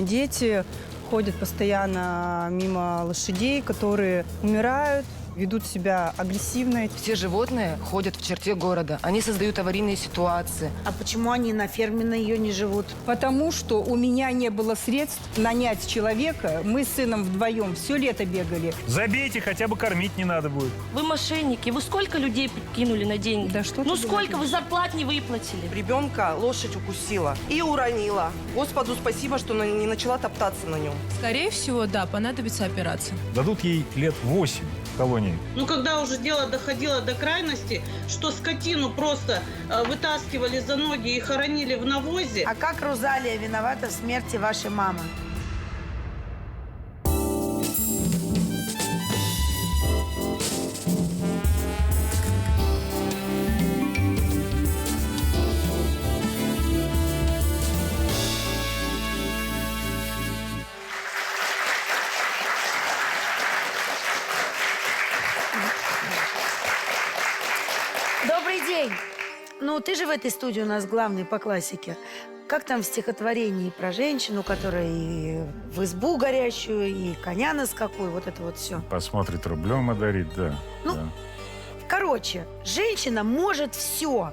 Дети ходят постоянно мимо лошадей, которые умирают, ведут себя агрессивно. Все животные ходят в черте города. Они создают аварийные ситуации. А почему они на ферме на ее не живут? Потому что у меня не было средств нанять человека. Мы с сыном вдвоем все лето бегали. Забейте, хотя бы кормить не надо будет. Вы мошенники. Вы сколько людей кинули на деньги? Да что Ну ты сколько говоришь? вы зарплат не выплатили? Ребенка лошадь укусила и уронила. Господу спасибо, что не начала топтаться на нем. Скорее всего, да, понадобится операция. Дадут ей лет 8 в колонии. Ну, когда уже дело доходило до крайности, что скотину просто вытаскивали за ноги и хоронили в навозе. А как Розалия виновата в смерти вашей мамы? Добрый день. Ну, ты же в этой студии у нас главный по классике. Как там в стихотворении про женщину, которая и в избу горящую, и коня на скаку, и вот это вот все. Посмотрит, рублем одарит, да. Ну, да. Короче, женщина может все.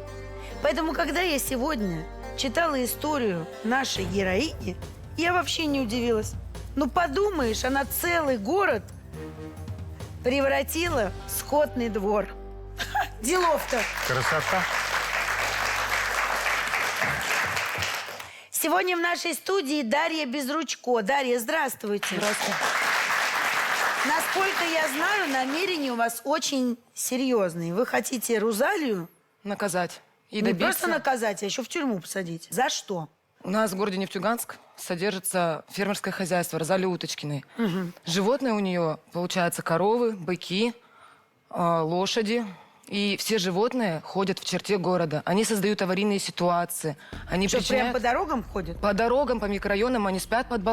Поэтому, когда я сегодня читала историю нашей героини, я вообще не удивилась. Ну, подумаешь, она целый город превратила в скотный двор. Делов-то. Красота. Сегодня в нашей студии Дарья Безручко. Дарья, здравствуйте. Здравствуйте. Насколько я знаю, намерения у вас очень серьезные. Вы хотите Розалию Наказать. И не добиться. просто наказать, а еще в тюрьму посадить. За что? У нас в городе Нефтьюганск содержится фермерское хозяйство Розалии Уточкиной. Животные у нее, получается, коровы, быки, лошади. И все животные ходят в черте города. Они создают аварийные ситуации. Они Что, прям причиняют... по дорогам ходят? По дорогам, по микрорайонам, они спят под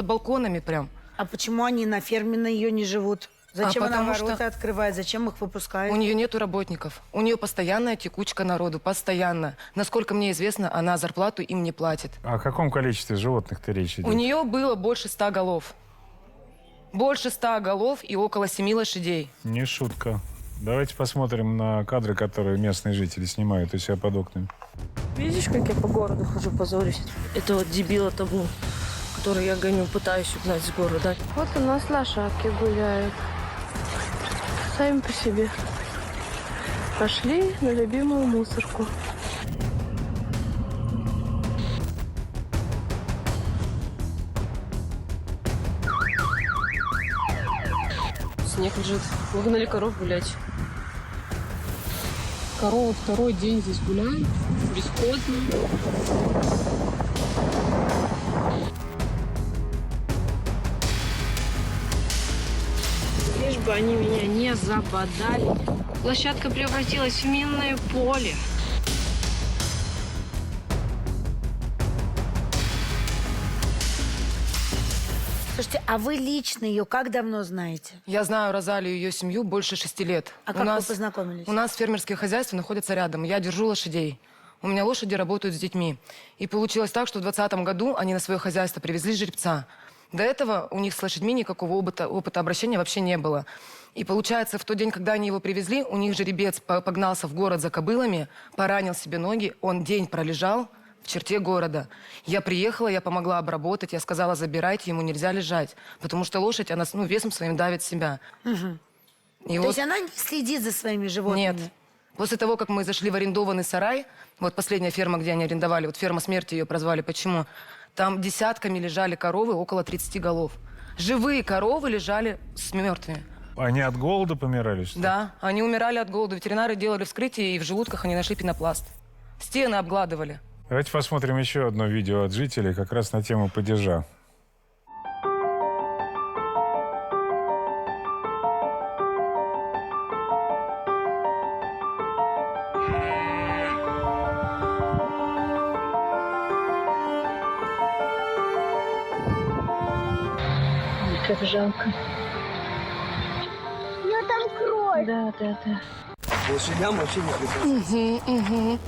балконами прям. А почему они на ферме на ее не живут? Зачем она потому ворота что открывает? Зачем их выпускает? У нее нету работников. У нее постоянная текучка народу, постоянно. Насколько мне известно, она зарплату им не платит. О каком количестве животных-то речь идет? У нее было больше 100 голов. Больше 100 голов и около 7 лошадей. Не шутка. Давайте посмотрим на кадры, которые местные жители снимают у себя под окнами. Видишь, как я по городу хожу, позорюсь? Это вот дебила тому, который я гоню, пытаюсь угнать с города. Вот у нас лошадки гуляют. Сами по себе. Пошли на любимую мусорку. Снег лежит. Выгнали коров гулять. Корова второй день здесь гуляет. Бесплодно. Лишь бы они меня не забодали. Площадка превратилась в минное поле. Слушайте, а вы лично ее как давно знаете? Я знаю Розалию и ее семью больше 6 лет. А как вы познакомились? У нас фермерские хозяйства находятся рядом. Я держу лошадей. У меня лошади работают с детьми. И получилось так, что в 2020 году они на свое хозяйство привезли жеребца. До этого у них с лошадьми никакого опыта обращения вообще не было. И получается, в тот день, когда они его привезли, у них жеребец погнался в город за кобылами, поранил себе ноги, он день пролежал в черте города. Я приехала, я помогла обработать, я сказала, забирайте, ему нельзя лежать, потому что лошадь, она весом своим давит себя. И То есть она не следит за своими животными? Нет. После того, как мы зашли в арендованный сарай, вот последняя ферма, где они арендовали, вот ферма смерти ее прозвали, почему? Там десятками лежали коровы, около 30 голов. Живые коровы лежали с мертвыми. Они от голода помирали, что ли? Да, они умирали от голода. Ветеринары делали вскрытие, и в желудках они нашли пенопласт. Стены обгладывали. Давайте посмотрим еще одно видео от жителей как раз на тему падежа. Как жалко. У нее там кровь. Да. Лошадям вообще не прикасаться.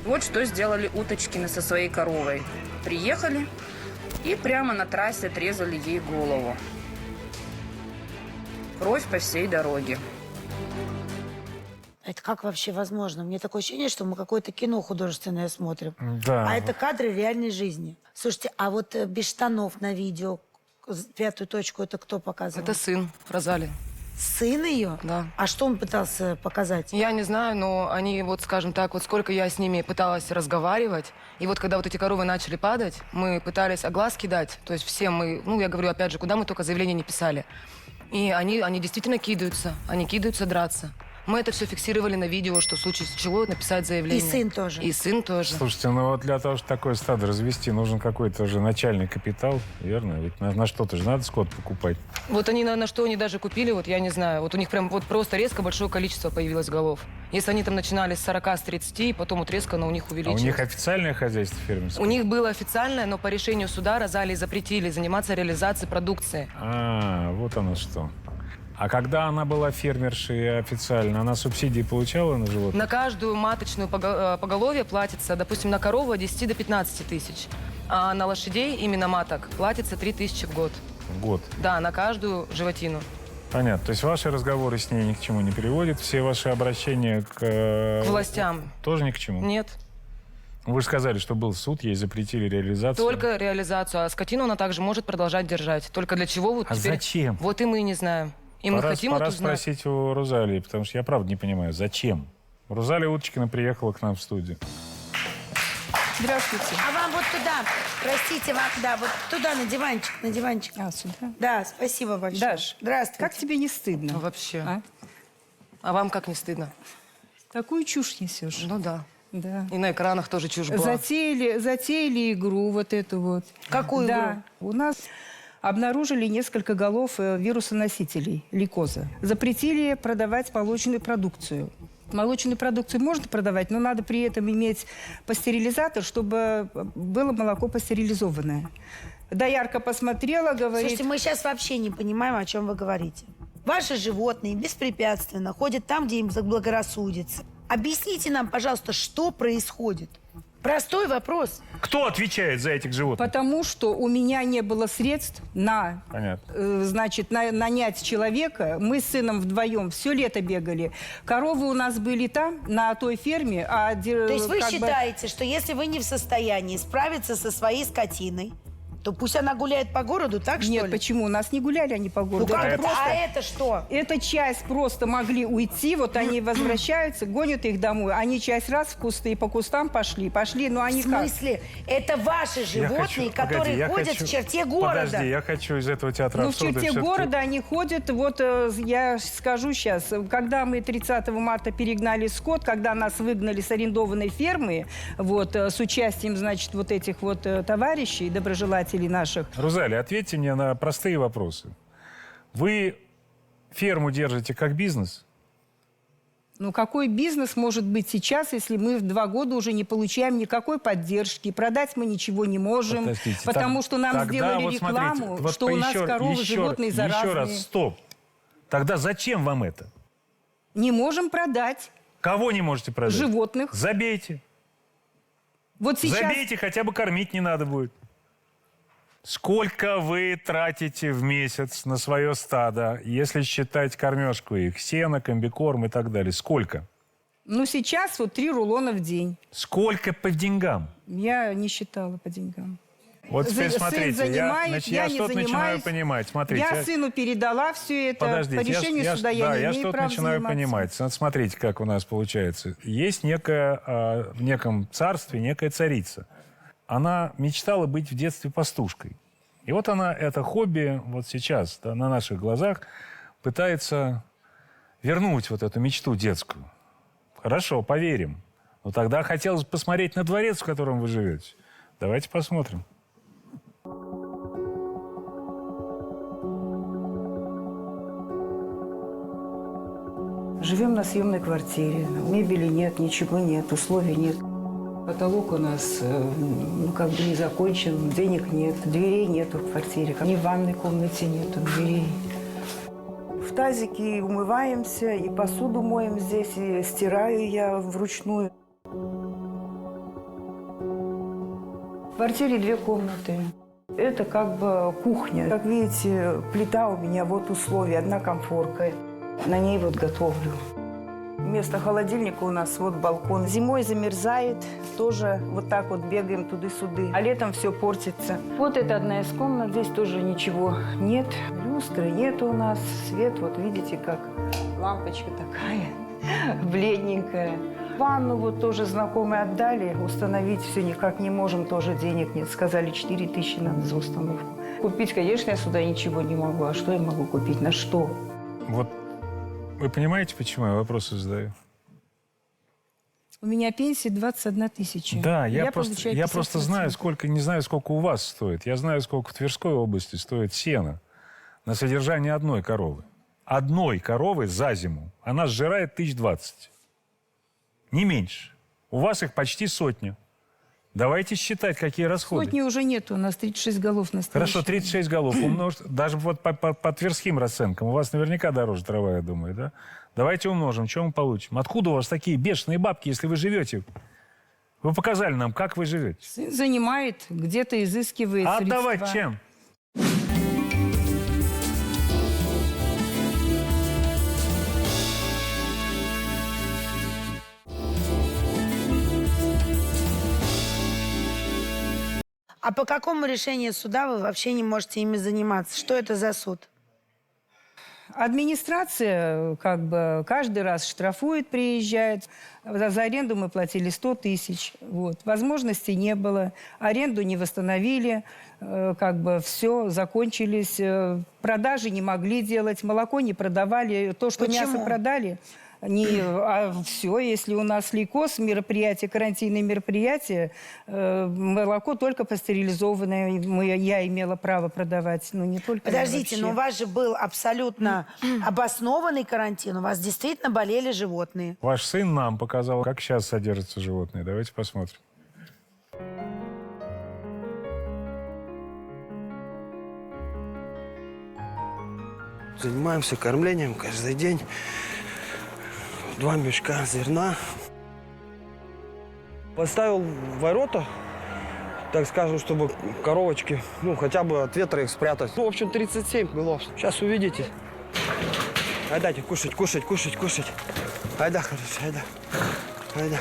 Вот что сделали Уточкины со своей коровой. Приехали и прямо на трассе отрезали ей голову. Кровь по всей дороге. Это как вообще возможно? Мне такое ощущение, что мы какое-то кино художественное смотрим. Да. А это кадры реальной жизни. Слушайте, а вот без штанов на видео, пятую точку, это кто показывал? Это сын Розали. Сын ее? Да. А что он пытался показать? Я не знаю, но они, вот скажем так, вот сколько я с ними пыталась разговаривать, и вот когда вот эти коровы начали падать, мы пытались огласки дать, то есть все мы, ну, я говорю, опять же, куда мы только заявление не писали. И они действительно кидаются, они кидаются драться. Мы это все фиксировали на видео, что в случае чего написать заявление. И сын тоже. И сын тоже. Слушайте, ну вот для того, чтобы такое стадо развести, нужен какой-то уже начальный капитал, верно? Ведь на что-то же надо скот покупать. Вот они на что они даже купили, вот я не знаю. Вот у них прям вот просто резко большое количество появилось голов. Если они там начинали с 40, с 30, потом вот резко оно у них А увеличилось. у них официальное хозяйство фермерское? У них было официальное, но по решению суда Розалии запретили заниматься реализацией продукции. А, вот оно что. А когда она была фермершей официально, она субсидии получала на животных? На каждую маточную поголовье платится, допустим, на корову от 10 до 15 тысяч. А на лошадей, именно маток, платится 3 тысячи в год. В год? Да, на каждую животину. Понятно. То есть ваши разговоры с ней ни к чему не приводят? Все ваши обращения К властям. Тоже ни к чему? Нет. Вы же сказали, что был суд, ей запретили реализацию. Только реализацию. А скотину она также может продолжать держать. Только для чего вот А теперь... зачем? Вот и мы не знаем. И мы хотим пора вот узнать. спросить у Розалии, потому что я правда не понимаю, зачем? Розалия Уточкина приехала к нам в студию. Здравствуйте. А вам вот туда, простите, вам, да, вот туда на диванчик, на диванчик. А, сюда? Да, спасибо большое. Даш, здравствуйте. как тебе не стыдно? Ну, вообще. А? А вам как не стыдно? Такую чушь несешь. Ну да. Да. И на экранах тоже чушь была. Затеяли игру вот эту вот. Какую да. У нас обнаружили несколько голов вирусоносителей лейкоза. Запретили продавать молочную продукцию. Молочную продукцию можно продавать, но надо при этом иметь пастерилизатор, чтобы было молоко пастерилизованное. Доярка посмотрела, говорит... Слушайте, мы сейчас вообще не понимаем, о чем вы говорите. Ваши животные беспрепятственно ходят там, где им заблагорассудится. Объясните нам, пожалуйста, что происходит. Простой вопрос. Кто отвечает за этих животных? Потому что у меня не было средств на, Понятно. значит, нанять человека. Мы с сыном вдвоем все лето бегали. Коровы у нас были там, на той ферме. То есть вы считаете, что если вы не в состоянии справиться со своей скотиной, то пусть она гуляет по городу, так что ли? Нет, почему? У нас не гуляли они по городу. Ну как Это это? просто- А это что? Эта часть просто могли уйти, вот они возвращаются, гонят их домой. Они часть раз в кусты и по кустам пошли, но они В смысле? Это ваши животные, которые ходят в черте города. Подожди, я хочу из этого театра Ну, в абсурда черте всё-таки- города они ходят, вот я скажу сейчас, когда мы 30 марта перегнали скот, когда нас выгнали с арендованной фермы, вот, с участием, значит, вот этих вот товарищей, доброжелателей наших. Розалия, ответьте мне на простые вопросы. Вы ферму держите как бизнес? Ну, какой бизнес может быть сейчас, если мы в 2 года уже не получаем никакой поддержки, продать мы ничего не можем, Подождите, потому что нам тогда сделали вот рекламу, смотрите, вот что у нас еще- коровы, еще- животные заразные. Еще раз, стоп. Тогда зачем вам это? Не можем продать Кого не можете продать? животных. Забейте. Вот сейчас... Забейте, хотя бы кормить не надо будет. Сколько вы тратите в месяц на свое стадо, если считать кормежку их, сено, комбикорм и так далее? Сколько? Ну, сейчас вот 3 рулона в день. Сколько по деньгам? Я не считала по деньгам. Вот теперь Сын смотрите, занимаюсь, я не что-то начинаю занимаюсь. понимать. Смотрите, Я сыну передала все это. подождите, по решению я суда я не я имею что-то права начинаю заниматься. понимать. Вот смотрите, как у нас получается. Есть некая, в неком царстве некая царица. Она мечтала быть в детстве пастушкой. И вот она это хобби вот сейчас, да, на наших глазах, пытается вернуть вот эту мечту детскую. Хорошо, поверим. Но тогда хотелось посмотреть на дворец, в котором вы живете. Давайте посмотрим. Живем на съемной квартире. Мебели нет, ничего нет, условий нет. Потолок у нас, ну, как бы не закончен, денег нет, дверей нету в квартире. Ни в ванной комнате нету дверей. В тазике умываемся, и посуду моем здесь, и стираю я вручную. В квартире 2 комнаты. Это как бы кухня. Как видите, плита у меня, вот условия. Одна комфорка. На ней вот готовлю. Вместо холодильника у нас вот балкон. Зимой замерзает, тоже вот так вот бегаем туды-сюды. А летом все портится. Вот это одна из комнат, здесь тоже ничего нет. Люстры нет у нас. Свет, вот видите, как лампочка такая, бледненькая. Ванну вот тоже знакомые отдали. Установить все никак не можем, тоже денег нет. Сказали, 4000 надо за установку. Купить, конечно, я сюда ничего не могу. А что я могу купить? На что? Вот вы понимаете, почему я вопросы задаю? У меня пенсия 21 000. Да, я получаю просто 50%. знаю, не знаю, сколько у вас стоит. Я знаю, сколько в Тверской области стоит сено на содержание одной коровы. Одной коровы за зиму. Она сжирает 1020. Не меньше. У вас их почти 100. Давайте считать, какие расходы. Сотни уже нет, у нас 36 голов на Хорошо, 36 голов. Умножить, даже вот по тверским расценкам. У вас наверняка дороже трава, я думаю, да? Давайте умножим. Что мы получим? Откуда у вас такие бешеные бабки, если вы живете? Вы показали нам, как вы живете. Сын занимает, где-то изыскивает А средства. отдавать чем? А по какому решению суда вы вообще не можете ими заниматься? Что это за суд? Администрация как бы каждый раз штрафует, приезжает. За аренду мы платили 100 000. Вот. Возможностей не было. Аренду не восстановили. Как бы все, закончились. Продажи не могли делать. Молоко не продавали. То, что Почему? мясо продали... все, если у нас лейкоз, мероприятие, карантинные мероприятия, молоко только пастеризованное я имела право продавать, но не только. Подождите, но у вас же был абсолютно обоснованный карантин. У вас действительно болели животные. Ваш сын нам показал, как сейчас содержатся животные. Давайте посмотрим. Занимаемся кормлением каждый день. 2 мешка зерна. Поставил ворота, так скажем, чтобы коровочки, ну, хотя бы от ветра их спрятать. Ну, в общем, 37 голов. Сейчас увидите. Айдайте, кушать, кушать, кушать, кушать. Айда, хорошо, айда. Айда.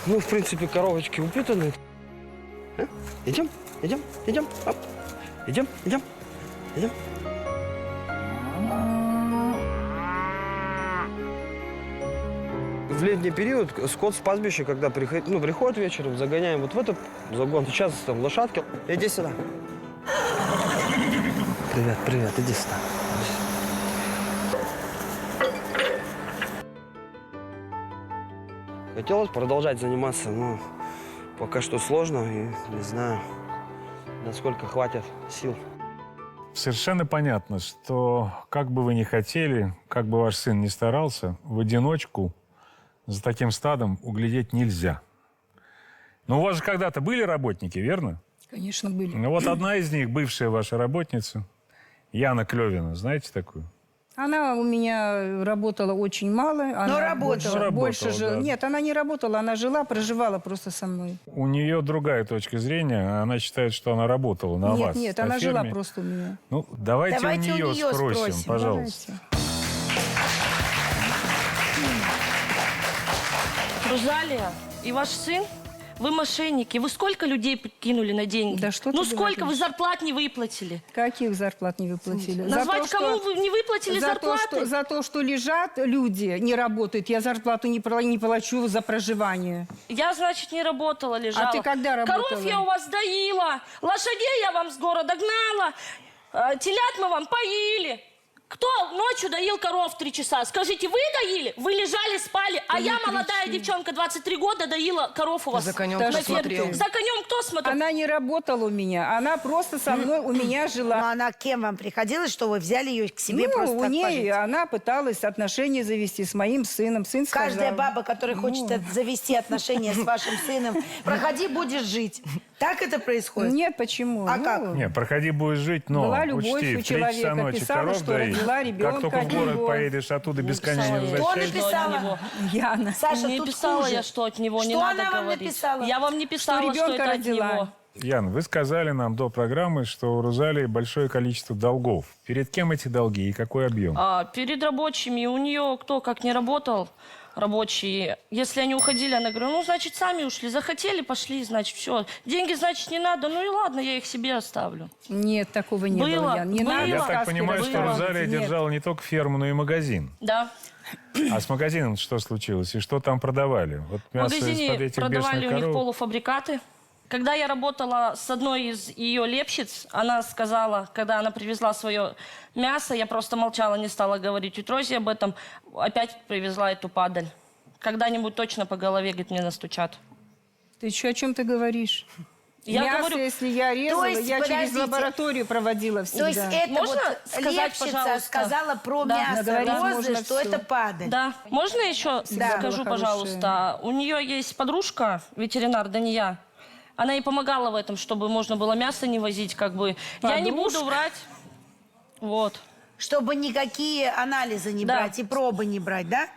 Ну, в принципе, коровочки упитаны. А? Идем, идем, идем. Оп. Идем, идем, идем. В летний период скот с пастбища, когда приходит вечером, загоняем вот в этот загон. Сейчас там лошадки. Иди сюда. Привет, привет, иди сюда. Хотелось продолжать заниматься, но пока что сложно и не знаю, насколько хватит сил. Совершенно понятно, что как бы вы ни хотели, как бы ваш сын ни старался, в одиночку за таким стадом углядеть нельзя. Но у вас же когда-то были работники, верно? Конечно, были. Ну вот одна из них, бывшая ваша работница, Яна Клевина, знаете такую? Она у меня работала очень мало. Она работала. Больше да. Нет, она не работала, она жила, проживала просто со мной. У нее другая точка зрения. Она считает, что она работала на вас. Нет, на она ферме. жила просто у меня. Ну, давайте у нее спросим, спросим, пожалуйста. Давайте. Розалия, и ваш сын? Вы мошенники. Вы сколько людей кинули на деньги? Да что ты Ну сколько говоришь? вы зарплат не выплатили? Каких зарплат не выплатили? Назвать, кому вы не выплатили зарплаты? За то, что лежат люди, не работают, я зарплату не плачу за проживание. Я, значит, не работала, лежала. А ты когда работала? Коров я у вас доила, лошадей я вам с города гнала, телят мы вам поили. Кто ночью доил коров 3 часа? Скажите, вы доили? Вы лежали, спали, а я, молодая девчонка, 23 года, доила коров у вас. За конем Да кто что смотрел? ты? За конем кто смотрел? Она не работала у меня, она просто со мной у меня жила. Но она кем вам приходилась, что вы взяли ее к себе Ну, просто у так ней пожить? она пыталась отношения завести с моим сыном. Сын Каждая сказал, баба, которая хочет завести отношения с вашим сыном, проходи, будешь жить. Так это происходит? Нет, почему? А Ну, как? Нет, проходи, будешь жить, но Была любовь учти, у в 3 часа человека, ночи писала, коров что доить. родила ребенка Как только в от город него. поедешь, оттуда без коня не Кто возвращаешься. написала? Яна. Саша, не тут писала хуже. я, что от него не Что надо она вам говорить. написала? Я вам не писала, что, ребенка это родила. от него. Ян, вы сказали нам до программы, что у Розалии большое количество долгов. Перед кем эти долги и какой объем? Перед рабочими у нее кто как не работал, рабочие. Если они уходили, она говорила, ну, значит, сами ушли. Захотели, пошли, значит, все. Деньги, значит, не надо. Ну и ладно, я их себе оставлю. Нет, такого не Было, было, Ян. Не было. надо Я так сказки понимаю, что рассказывать. Розалия Нет. держала не только ферму, но и магазин. Да. А с магазином что случилось? И что там продавали? Вот В мясо из-под магазине этих продавали бешеных у них коров? полуфабрикаты. Когда я работала с одной из ее лепщиц, она сказала, когда она привезла свое мясо, я просто молчала, не стала говорить тете Розе об этом, опять привезла эту падаль. Когда-нибудь точно по голове, говорит, мне настучат. Ты еще о чем ты говоришь? Я Мясо, говорю, если я резала, есть, я через подождите. лабораторию проводила всегда. То есть это Можно вот сказать, лепщица пожалуйста? сказала про Да. мясо Наговорить розы, можно что всё. это падаль. да. Можно еще Всегда скажу, было пожалуйста? У нее есть подружка, ветеринар Дания. Она ей помогала в этом, чтобы можно было мясо не возить, как бы. Я не буду Подружка? врать. Вот. Чтобы никакие анализы не Да. брать и пробы не брать, да?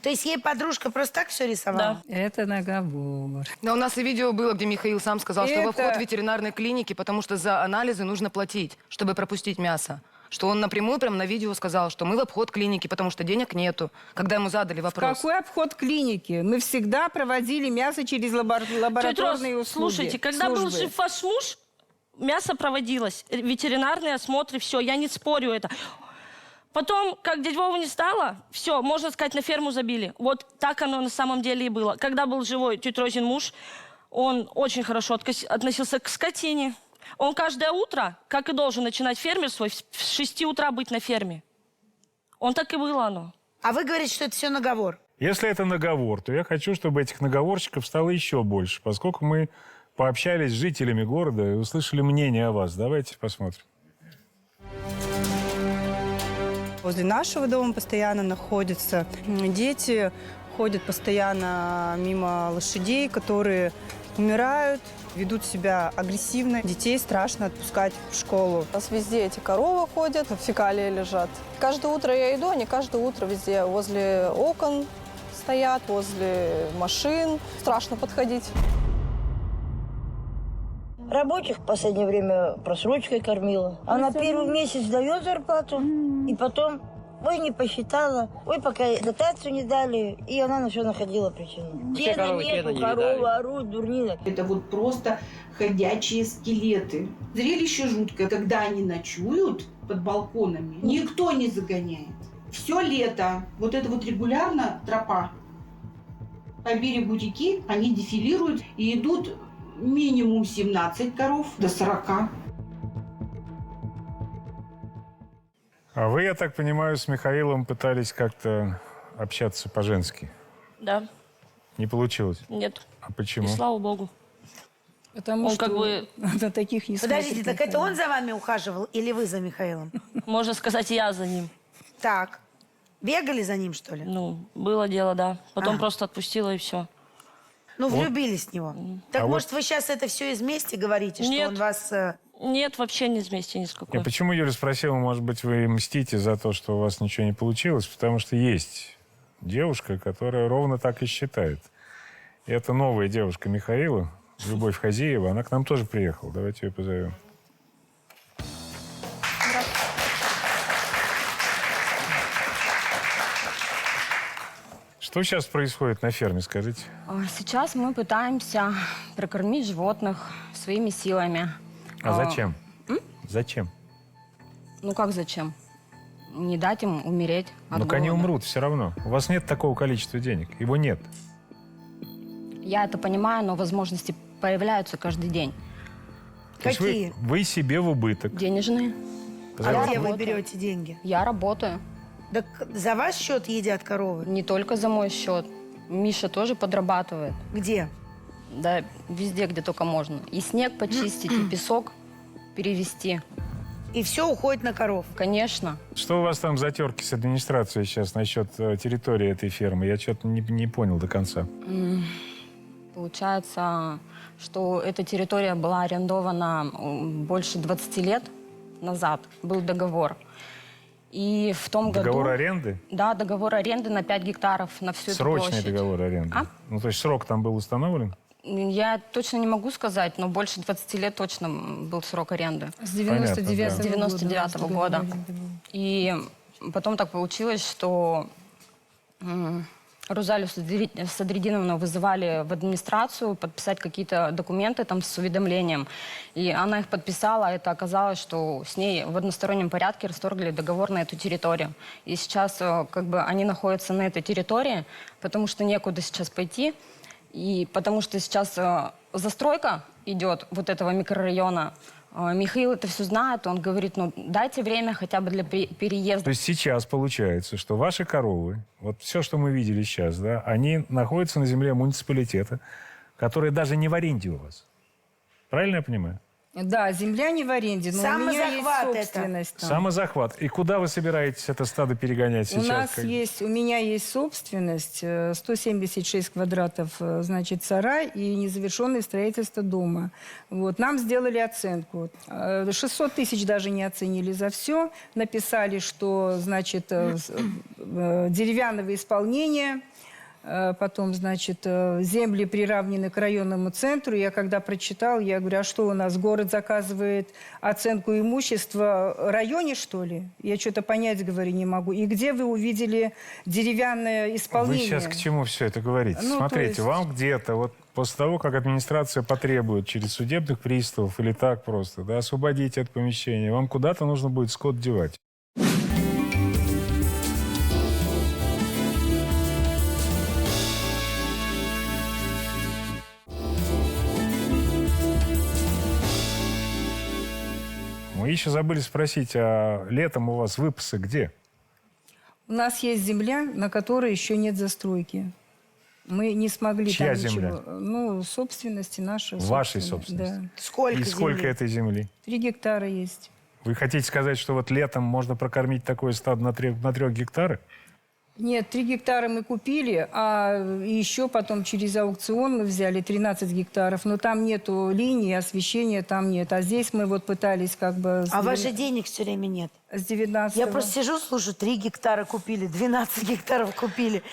То есть ей подружка просто так все рисовала? Да. Это наговор. Да, у нас и видео было, где Михаил сам сказал, что во Это- вход в ветеринарной клиники, потому что за анализы нужно платить, чтобы пропустить мясо. Что он напрямую прям на видео сказал, что мы в обход клиники, потому что денег нету. Когда ему задали вопрос. Какой обход клиники? Мы всегда проводили мясо через Тетя лабораторные Рос, услуги. слушайте, когда был службы. жив ваш муж, мясо проводилось, ветеринарные осмотры, все, я не спорю это. Потом, как дядь Вова не стало, все, можно сказать, на ферму забили. Вот так оно на самом деле и было. Когда был живой тетя Розин муж, он очень хорошо относился к скотине. Он каждое утро, как и должен начинать фермер свой, в 6 утра быть на ферме. Он так и было оно. А вы говорите, что это все наговор. Если это наговор, то я хочу, чтобы этих наговорщиков стало еще больше, поскольку мы пообщались с жителями города и услышали мнение о вас. Давайте посмотрим. Возле нашего дома постоянно находятся дети, ходят постоянно мимо лошадей, которые умирают, ведут себя агрессивно. Детей страшно отпускать в школу. У нас везде эти коровы ходят, фекалии лежат. Каждое утро я иду, они каждое утро везде возле окон стоят, возле машин. Страшно подходить. Рабочих в последнее время просрочкой кормила. Она первый месяц дает зарплату, и потом, ой, не посчитала, ой, пока дотацию не дали, и она на все находила причину. Тена нету, коровы орут, дурнина. Это вот просто ходячие скелеты. Зрелище жуткое, когда они ночуют под балконами, никто не загоняет. Все лето вот это вот регулярно тропа. По берегу реки они дефилируют и идут минимум 17 коров до 40. А вы, я так понимаю, с Михаилом пытались как-то общаться по-женски. Да, Не получилось? нет. А почему? И слава богу. Потому Он что как бы, на таких не Подождите, смотрит так это никто. он за вами ухаживал или вы за Михаилом? можно сказать, я за ним. Так. Бегали за ним, что ли? Ну, было дело, да. Потом Ага. просто отпустила и все. Ну, влюбились в него. Так, А вот- может, вы сейчас это все из мести говорите, что Нет. он вас... Нет, вообще не вместе ни с какой. Я почему Юля спросила, может быть, вы мстите за то, что у вас ничего не получилось? Потому что есть девушка, которая ровно так и считает. И это новая девушка Михаила, Любовь Хазиева. Она к нам тоже приехала. Давайте ее позовем. Что сейчас происходит на ферме, скажите? Сейчас мы пытаемся прокормить животных своими силами. А зачем? Зачем? Ну как зачем? Не дать им умереть от Ну-ка они голода. умрут все равно. У вас нет такого количества денег. Его нет. Я это понимаю, но возможности появляются каждый день. То есть Какие? вы себе в убыток. Денежные. За- А где вы работаю. берете деньги? Я работаю. Так за ваш счет едят коровы? Не только за мой счет. Миша тоже подрабатывает. Где? Да, везде, где только можно. И снег почистить, и песок перевести. И все уходит на коров? Конечно. Что у вас там за терки с администрацией сейчас насчет территории этой фермы? Я что-то не понял до конца. Получается, что эта территория была арендована больше 20 лет назад. Был договор. И в том Договор году... аренды? Да, договор аренды на 5 гектаров на всю эту Срочный площадь. договор аренды? А? Ну, то есть срок там был установлен? Я точно не могу сказать, но больше 20 лет точно был срок аренды. С 99-го года. И потом так получилось, что Рузалию Садридиновну вызывали в администрацию подписать какие-то документы там с уведомлением. И она их подписала, а это оказалось, что с ней в одностороннем порядке расторгли договор на эту территорию. И сейчас как бы они находятся на этой территории, потому что некуда сейчас пойти. И потому что сейчас застройка идет вот этого микрорайона. Михаил это все знает, он говорит, ну дайте время хотя бы для переезда. То есть сейчас получается, что ваши коровы, вот все, что мы видели сейчас, да, они находятся на земле муниципалитета, который даже не в аренде у вас. Правильно я понимаю? Да, земля не в аренде, но у меня есть собственность. Там. Самозахват. И куда вы собираетесь это стадо перегонять сейчас? У меня есть собственность, 176 квадратов, значит, сарай и незавершенное строительство дома. Вот. Нам сделали оценку. 600 тысяч даже не оценили за все. Написали, что, значит, деревянного исполнения. Потом, значит, земли приравнены к районному центру. Я когда прочитал, я говорю, а что у нас, город заказывает оценку имущества в районе, что ли? Я что-то понять, говорю, не могу. И где вы увидели деревянное исполнение? Вы сейчас к чему все это говорите? Ну, смотрите, вам где-то, вот после того, как администрация потребует через судебных приставов или так просто, да, освободить от помещения, вам куда-то нужно будет скот девать. Мы еще забыли спросить, а летом у вас выпасы где? У нас есть земля, на которой еще нет застройки. Мы не смогли Чья там земля? ничего. Ну, собственности наши. Вашей собственности? Да. Сколько И сколько земли? этой земли? 3 гектара есть. Вы хотите сказать, что вот летом можно прокормить такое стадо на 3 гектарах? Нет, 3 гектара мы купили, а еще потом через аукцион мы взяли 13 гектаров. Но там нету линии, освещения там нет. А здесь мы вот пытались как бы... А ваших денег все время нет? С 19-го. Я просто сижу, слушаю, 3 гектара купили, 12 гектаров купили.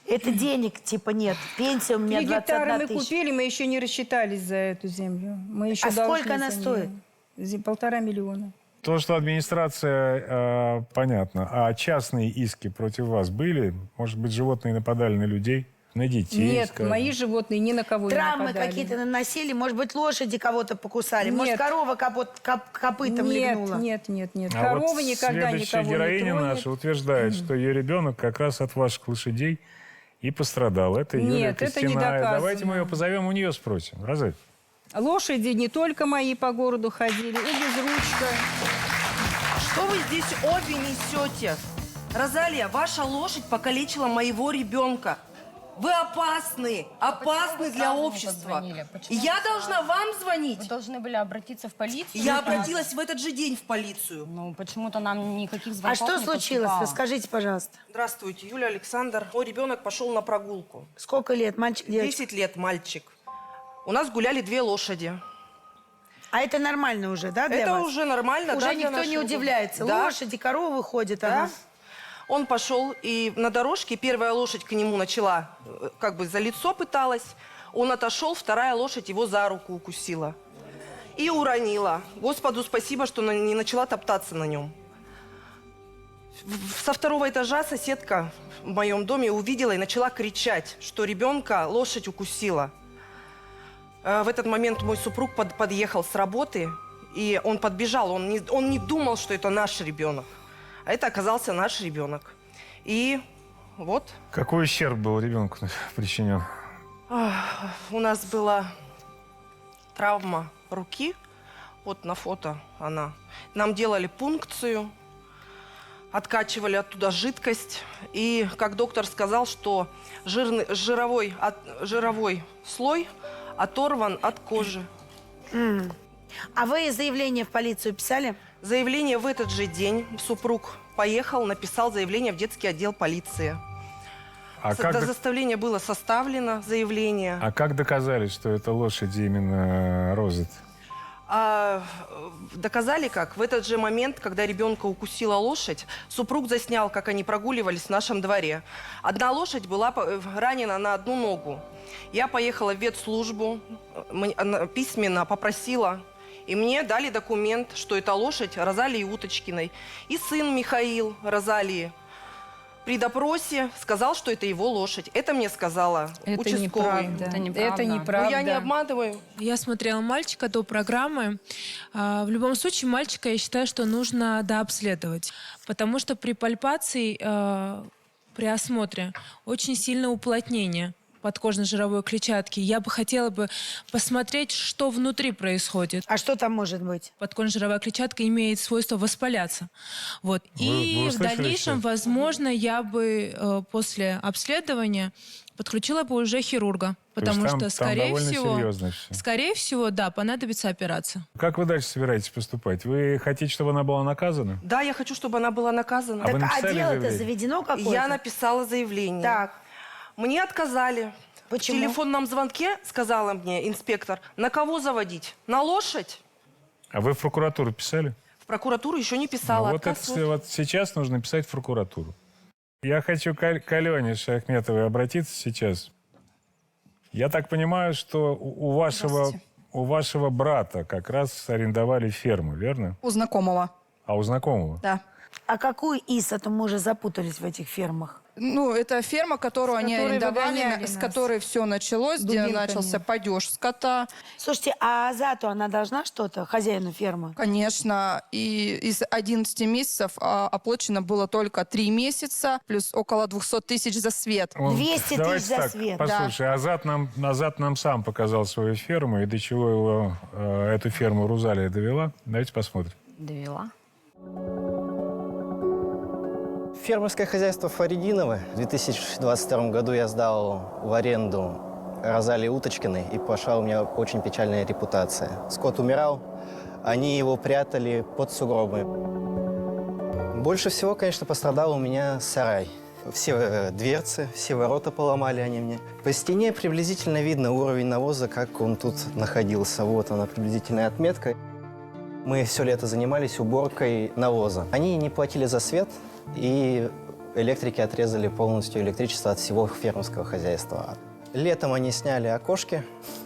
Это денег типа нет. Пенсия у меня 3 гектара 21 мы тысяча. купили, мы еще не рассчитались за эту землю. Мы еще А должны сколько она за нее. стоит? 1,5 миллиона. То, что администрация, понятно. А частные иски против вас были? Может быть, животные нападали на людей, на детей? Нет, скажем? мои животные ни на кого Травмы не нападали. какие-то наносили, может быть, лошади кого-то покусали, может, корова копытом легнула. Нет. А Корова вот никогда следующая никого героиня не тронет. наша утверждает, что ее ребенок как раз от ваших лошадей и пострадал. Это Юлия Нет, это не Костяная. доказано. Давайте мы ее позовем, у нее спросим. Розалия. Лошади не только мои по городу ходили, и безручка. Что вы здесь обе несете? Розалия, ваша лошадь покалечила моего ребенка. Вы опасны, опасны для общества. И я должна вам звонить? Вы должны были обратиться в полицию. Я обратилась в этот же день в полицию. Ну, почему-то нам никаких А звонков что не случилось? поступало. Расскажите, пожалуйста. Здравствуйте, Юлия, Александр. Мой ребенок пошел на прогулку. Сколько лет, мальчик, девочка? 10 лет, мальчик. У нас гуляли 2 лошади. А это нормально уже, да, для Это вас? уже нормально, Уже да, для никто не нашего удивляется. дома. Да. Лошади, коровы ходят, Да. ага. Он пошел, и на дорожке первая лошадь к нему начала, как бы за лицо пыталась. Он отошел, вторая лошадь его за руку укусила. И уронила. Господу спасибо, что не начала топтаться на нем. Со 2-го этажа соседка в моем доме увидела и начала кричать, что ребенка лошадь укусила. В этот момент мой супруг подъехал с работы, и он подбежал. Он не думал, что это наш ребенок. А это оказался наш ребенок. И вот. Какой ущерб был ребенку причинен? У нас была травма руки. Вот на фото она. Нам делали пункцию, откачивали оттуда жидкость. И, как доктор сказал, что жировой слой оторван от кожи. А вы заявление в полицию писали? Заявление в этот же день. Супруг поехал, написал заявление в детский отдел полиции. Заставление было составлено, заявление. А как доказали, что это лошади именно Розет? Доказали как? В этот же момент, когда ребенка укусила лошадь, супруг заснял, как они прогуливались в нашем дворе. Одна лошадь была ранена на одну ногу. Я поехала в ветслужбу, письменно попросила, и мне дали документ, что это лошадь Розалии Уточкиной. И сын Михаил Розалии при допросе сказал, что это его лошадь. Это мне сказала участковый. Это неправда. Но я не обманываю. Я смотрела мальчика до программы. В любом случае, мальчика, я считаю, что нужно дообследовать. Потому что при пальпации, при осмотре, очень сильное уплотнение подкожно-жировой клетчатки. Я бы хотела посмотреть, что внутри происходит. А что там может быть? Подкожно-жировая клетчатка имеет свойство воспаляться. Вот. Вы в дальнейшем, сейчас? возможно, я бы после обследования подключила бы уже хирурга. Потому там- что, там довольно серьезно всё. скорее всего, да, понадобится операция. Как вы дальше собираетесь поступать? Вы хотите, чтобы она была наказана? Да, я хочу, чтобы она была наказана. А вы Так, написали дело-то заявление? заведено какое-то? Я написала заявление. Так. Мне отказали. Почему? В телефонном звонке сказала мне инспектор, на кого заводить? На лошадь? А вы в прокуратуру писали? В прокуратуру еще не писала. Ну, вот, Отказ это, вот сейчас нужно писать в прокуратуру. Я хочу к Алене Шахметовой обратиться сейчас. Я так понимаю, что у вашего брата как раз арендовали ферму, верно? У знакомого, А у знакомого? да. А какую ИС? А то мы уже запутались в этих фермах. Ну, это ферма, которую они которой арендовали, выгоняли с нас. которой все началось, где Дубинками. начался падеж скота. Слушайте, а Азату она должна что-то, хозяину фермы? Конечно, и из 11 месяцев оплачено было только 3 месяца, плюс около 200 тысяч за свет. 200 тысяч Давайте за так, свет. Послушай, Азат нам сам показал свою ферму, и до чего его, эту ферму Розалия довела. Давайте посмотрим. Довела. Фермерское хозяйство Фаридиново. В 2022 году я сдал в аренду Розалии Уточкиной, и пошла у меня очень печальная репутация. Скот умирал, они его прятали под сугробы. Больше всего, конечно, пострадал у меня сарай. Все дверцы, все ворота поломали они мне. По стене приблизительно видно уровень навоза, как он тут находился. Вот она, приблизительная отметка. Мы все лето занимались уборкой навоза. Они не платили за свет, и электрики отрезали полностью электричество от всего фермерского хозяйства. Летом они сняли окошки,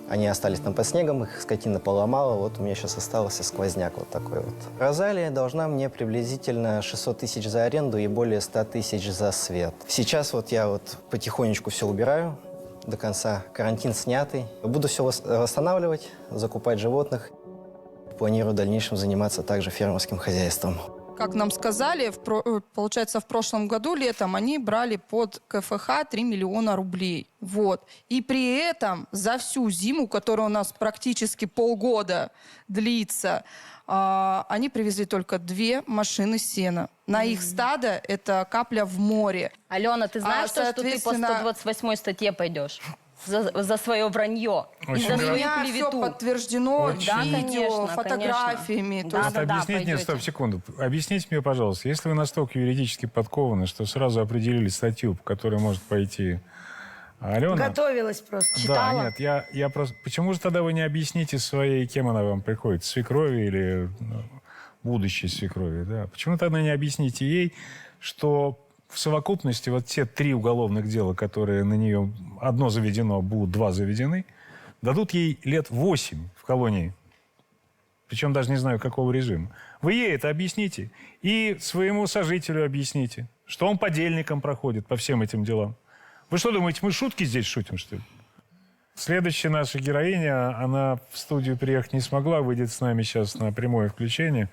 они остались там под снегом, их скотина поломала, вот у меня сейчас остался сквозняк вот такой вот. Розалия должна мне приблизительно 600 тысяч за аренду и более 100 тысяч за свет. Сейчас вот я вот потихонечку все убираю, до конца карантин снятый. Буду все восстанавливать, закупать животных. Планирую в дальнейшем заниматься также фермерским хозяйством. Как нам сказали, получается, в прошлом году летом они брали под КФХ 3 миллиона рублей. Вот. И при этом за всю зиму, которая у нас практически полгода длится, они привезли только 2 машины сена. На их стадо это капля в море. Алена, ты знаешь, что ты по 128 статье пойдешь? За свое вранье. У меня все подтверждено видео, фотографиями. Просто объясните мне, стоп, секунду. Объясните мне, пожалуйста, если вы настолько юридически подкованы, что сразу определили статью, по которой может пойти Алена... Готовилась просто. Да, нет, я просто... Почему же тогда вы не объясните своей, кем она вам приходит, свекрови или будущей свекрови, да? Почему тогда не объясните ей, что... В совокупности вот те 3 уголовных дела, которые на нее одно заведено, будут 2 заведены, дадут ей лет 8 в колонии. Причем даже не знаю, какого режима. Вы ей это объясните. И своему сожителю объясните, что он подельником проходит по всем этим делам. Вы что думаете, мы шутки здесь шутим, что ли? Следующая наша героиня, она в студию приехать не смогла, выйдет с нами сейчас на прямое включение.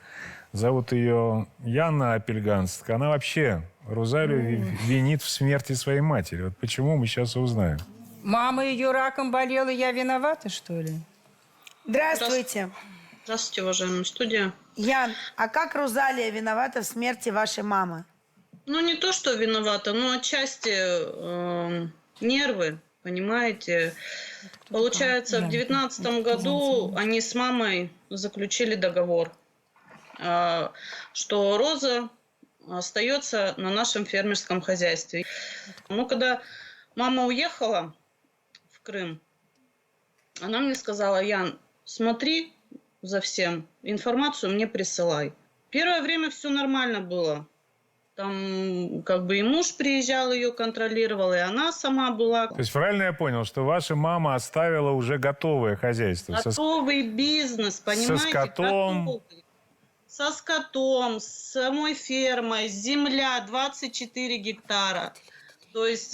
Зовут ее Яна Апельганст. Она вообще Розалию винит в смерти своей матери. Вот почему, мы сейчас узнаем. Мама ее раком болела, я виновата, что ли? Здравствуйте. Здравствуйте, уважаемая студия. Ян, а как Розалия виновата в смерти вашей мамы? Ну, не то, что виновата, но отчасти нервы, понимаете. Получается, в 2019 году они с мамой заключили договор, что Роза остается на нашем фермерском хозяйстве. Ну, когда мама уехала в Крым, она мне сказала: Ян, смотри, за всем. Информацию мне присылай. Первое время все нормально было. Там как бы и муж приезжал, ее контролировал, и она сама была. То есть правильно я понял, что ваша мама оставила уже готовое хозяйство? Готовый бизнес, понимаете? Со скотом? Готовый. Со скотом, с самой фермой, земля 24 гектара. То есть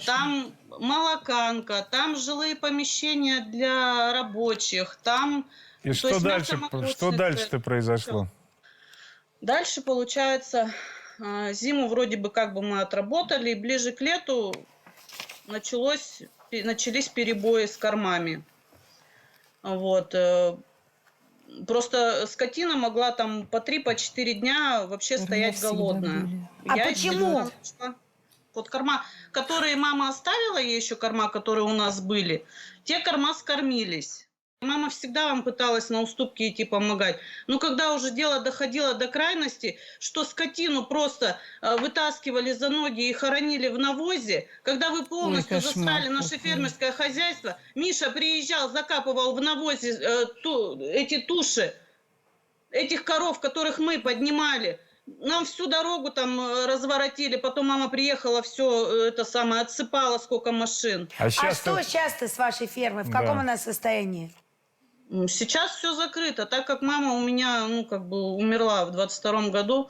там молоканка, там жилые помещения для рабочих, там... И что дальше-то произошло? Дальше, получается, зиму вроде бы как бы мы отработали, и ближе к лету начались перебои с кормами. Вот. Просто скотина могла там по 3-4 дня вообще стоять голодная. А почему? Вот корма, которые мама оставила, ей еще корма, которые у нас были, те корма скормились. Мама всегда вам пыталась на уступки идти помогать. Но когда уже дело доходило до крайности, что скотину просто вытаскивали за ноги и хоронили в навозе, когда вы полностью засрали наше фермерское хозяйство, Миша приезжал, закапывал в навозе эти туши, этих коров, которых мы поднимали. Нам всю дорогу там разворотили, потом мама приехала, все это самое, отсыпала, сколько машин. А что сейчас-то с вашей фермой? В каком она состоянии? Сейчас все закрыто, так как мама у меня, умерла в 22 году.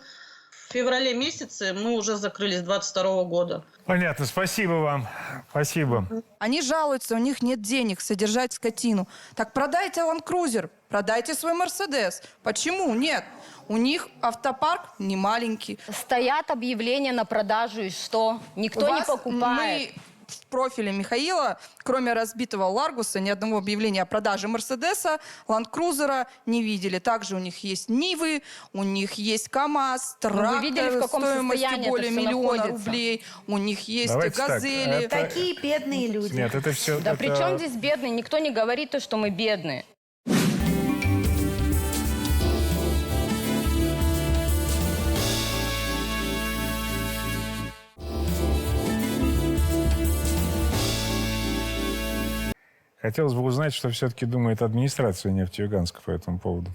В феврале месяце мы уже закрылись 22 года. Понятно, спасибо вам. Спасибо. Они жалуются, у них нет денег содержать скотину. Так продайте Land Cruiser, продайте свой Мерседес. Почему нет? У них автопарк не маленький. Стоят объявления на продажу, и что? Никто не покупает. Мы в профиле Михаила, кроме разбитого Ларгуса, ни одного объявления о продаже Мерседеса, Ланд-Крузера не видели. Также у них есть Нивы, у них есть КамАЗ, трактор вы видели, в каком стоимостью более миллиона рублей. У них есть газели. Такие бедные люди. Нет, это все... Да при чем здесь бедные? Никто не говорит, что мы бедные. Хотелось бы узнать, что все-таки думает администрация Нефтеюганска по этому поводу.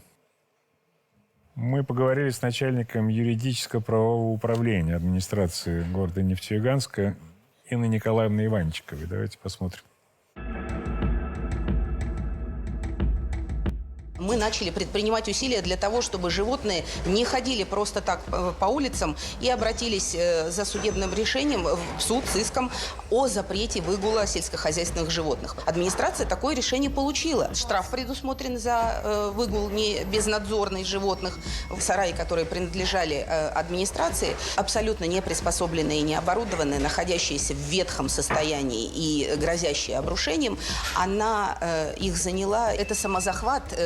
Мы поговорили с начальником юридическо-правового управления администрации города Нефтеюганска Инной Николаевной Иванчиковой. Давайте посмотрим. Мы начали предпринимать усилия для того, чтобы животные не ходили просто так по улицам и обратились за судебным решением в суд с иском о запрете выгула сельскохозяйственных животных. Администрация такое решение получила. Штраф предусмотрен за выгул безнадзорных животных. Сараи, которые принадлежали администрации, абсолютно не приспособленные и не оборудованные, находящиеся в ветхом состоянии и грозящие обрушением, она их заняла. Это самозахват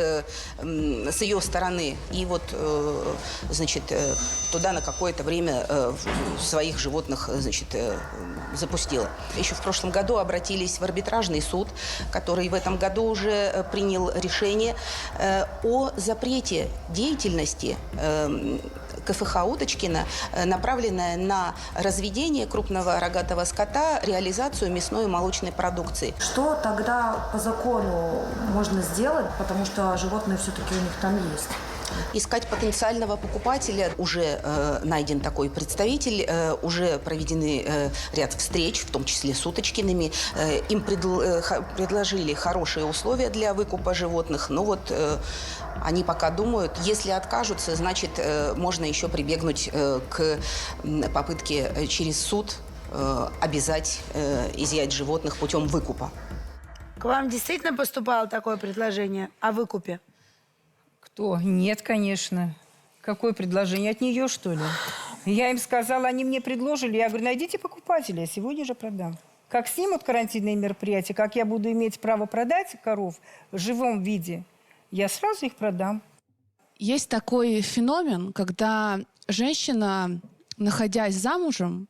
с ее стороны. И вот, значит, туда на какое-то время своих животных, значит, запустила. Еще в прошлом году обратились в арбитражный суд, который в этом году уже принял решение о запрете деятельности КФХ Уточкина, направленная на разведение крупного рогатого скота, реализацию мясной и молочной продукции. Что тогда по закону можно сделать, потому что животные все-таки у них там есть? Искать потенциального покупателя. Уже найден такой представитель, уже проведены ряд встреч, в том числе с Уточкиными. Им предложили хорошие условия для выкупа животных, но вот они пока думают. Если откажутся, значит, можно еще прибегнуть к попытке через суд обязать изъять животных путем выкупа. К вам действительно поступало такое предложение о выкупе? Кто? Нет, конечно. Какое предложение? От нее, что ли? Я им сказала, они мне предложили. Я говорю, найдите покупателя, я сегодня же продам. Как снимут карантинные мероприятия, как я буду иметь право продать коров в живом виде, я сразу их продам. Есть такой феномен, когда женщина, находясь замужем,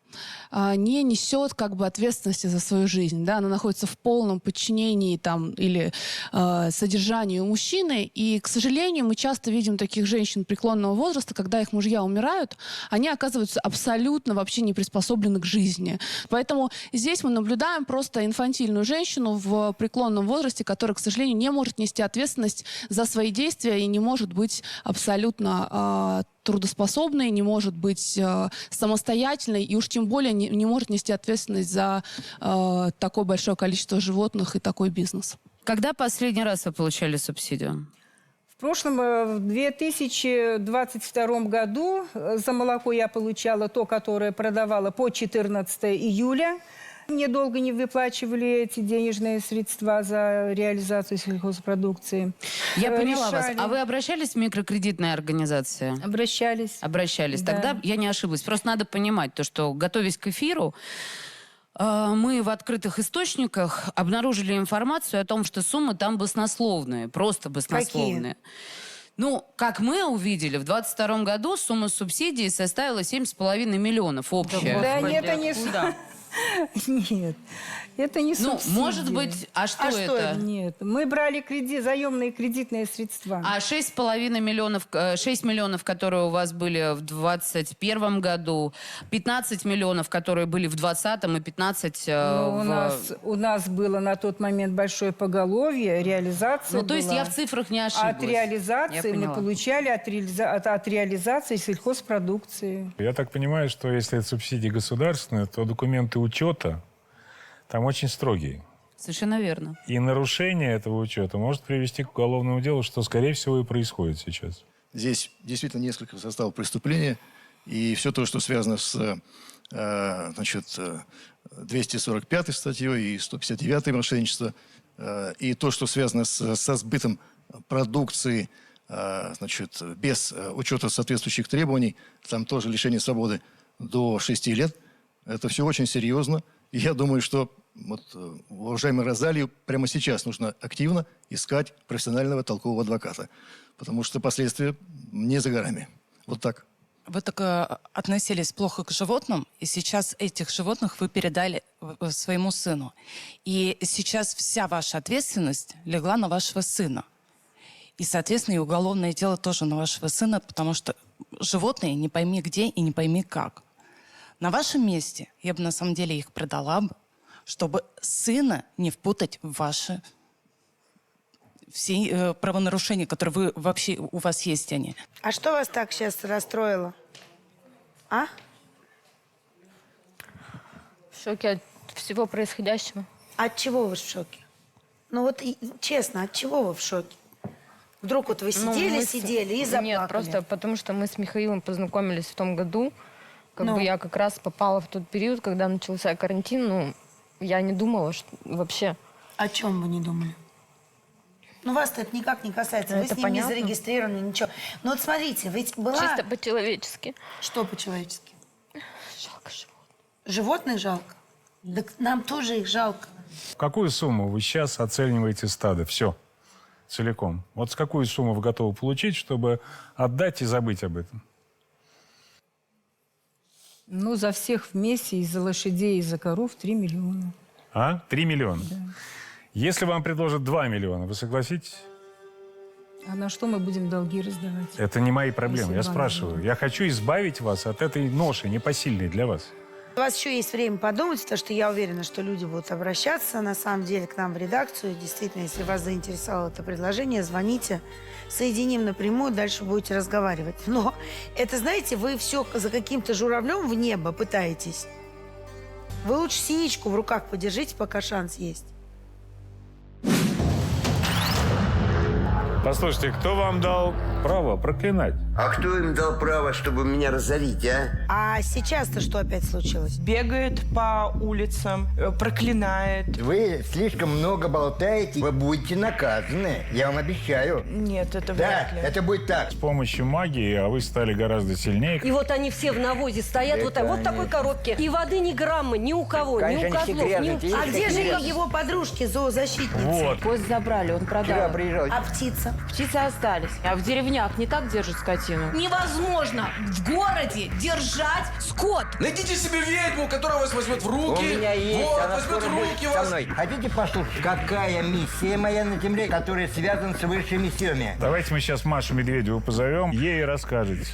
не несет как бы ответственности за свою жизнь, да, она находится в полном подчинении там или содержанию мужчины, и, к сожалению, мы часто видим таких женщин преклонного возраста, когда их мужья умирают, они оказываются абсолютно вообще не приспособлены к жизни. Поэтому здесь мы наблюдаем просто инфантильную женщину в преклонном возрасте, которая, к сожалению, не может нести ответственность за свои действия и не может быть абсолютно трудоспособной, не может быть самостоятельной и уж тем более не может нести ответственность за такое большое количество животных и такой бизнес. Когда последний раз вы получали субсидию? В прошлом, в 2022 году за молоко я получала то, которое продавала по 14 июля. Мне долго не выплачивали эти денежные средства за реализацию сельхозпродукции. Я поняла вас. А вы обращались в микрокредитные организации? Обращались. Обращались. Да. Тогда я не ошиблась. Просто надо понимать то, что, готовясь к эфиру, мы в открытых источниках обнаружили информацию о том, что суммы там баснословные, просто баснословные. Какие? Ну, как мы увидели, в 2022 году сумма субсидий составила 7,5 миллионов общая. Да нет, они... Нет, это не субсидия. Ну, может быть, а что это? Нет, мы брали заемные кредитные средства. А 6,5 миллионов, 6 миллионов, которые у вас были в 2021 году, 15 миллионов, которые были в 2020 и 15 у нас было на тот момент большое поголовье, реализация Ну, то есть была. я в цифрах не ошиблась. От реализации мы получали от реализации сельхозпродукции. Я так понимаю, что если это субсидии государственные, то документы учета там очень строгие. Совершенно верно. И нарушение этого учета может привести к уголовному делу, что, скорее всего, и происходит сейчас. Здесь действительно несколько составов преступления. И все то, что связано с 245 статьей и 159 мошенничество, и то, что связано со сбытом продукции, без учета соответствующих требований, там тоже лишение свободы до 6 лет. Это все очень серьезно. И я думаю, что уважаемой Розалии прямо сейчас нужно активно искать профессионального толкового адвоката. Потому что последствия не за горами. Вот так. Вы так относились плохо к животным, и сейчас этих животных вы передали своему сыну. И сейчас вся ваша ответственность легла на вашего сына. И, соответственно, и уголовное дело тоже на вашего сына, потому что животные не пойми где и не пойми как. На вашем месте я бы на самом деле их продала бы, чтобы сына не впутать в ваши все правонарушения, которые вы вообще у вас есть они. А что вас так сейчас расстроило? А? В шоке от всего происходящего. От чего вы в шоке? Ну вот честно, от чего вы в шоке? Вдруг вот вы сидели и заплакали? Нет, просто потому что мы с Михаилом познакомились в том году. Как бы я как раз попала в тот период, когда начался карантин. Ну, я не думала, что вообще... О чем вы не думали? Ну, вас-то это никак не касается. Вы с ним не зарегистрированы, ничего. Ну, вот смотрите, ведь была... Чисто по-человечески. Что по-человечески? Жалко животных. Животных жалко? Да нам тоже их жалко. В какую сумму вы сейчас оцениваете стадо? Все. Целиком. Вот с какую сумму вы готовы получить, чтобы отдать и забыть об этом? Ну, за всех вместе, и за лошадей, и за коров 3 миллиона. 3 миллиона? Да. Если вам предложат 2 миллиона, вы согласитесь? А на что мы будем долги раздавать? Это не мои проблемы. Я спрашиваю. Я хочу избавить вас от этой ноши, непосильной для вас. У вас еще есть время подумать, потому что я уверена, что люди будут обращаться, на самом деле, к нам в редакцию. Действительно, если вас заинтересовало это предложение, звоните, соединим напрямую, дальше будете разговаривать. Но это, знаете, вы все за каким-то журавлем в небо пытаетесь. Вы лучше синичку в руках подержите, пока шанс есть. Послушайте, кто вам дал право проклинать? А кто им дал право, чтобы меня разорить, а? А сейчас-то что опять случилось? Бегает по улицам, проклинает. Вы слишком много болтаете, вы будете наказаны, я вам обещаю. Нет, это вряд ли. Да, это будет так. С помощью магии, а вы стали гораздо сильнее. И вот они все в навозе стоят, вот в такой коробке. И воды ни грамма, ни у кого, ни у козлов, ни у... А где же его подружки, зоозащитницы? Вот. Кость забрали, он продал. Вчера приезжал. А птица? Птицы остались. А в деревнях не так держат скотину? скотину. Невозможно в городе держать скот. Найдите себе ведьму, которая вас возьмет в руки. У меня есть, вот, она возьмет скоро в будет руки со вас. мной. Хотите послушать, какая миссия моя на земле, которая связана с высшими силами? Давайте мы сейчас Машу Медведеву позовем, ей расскажете.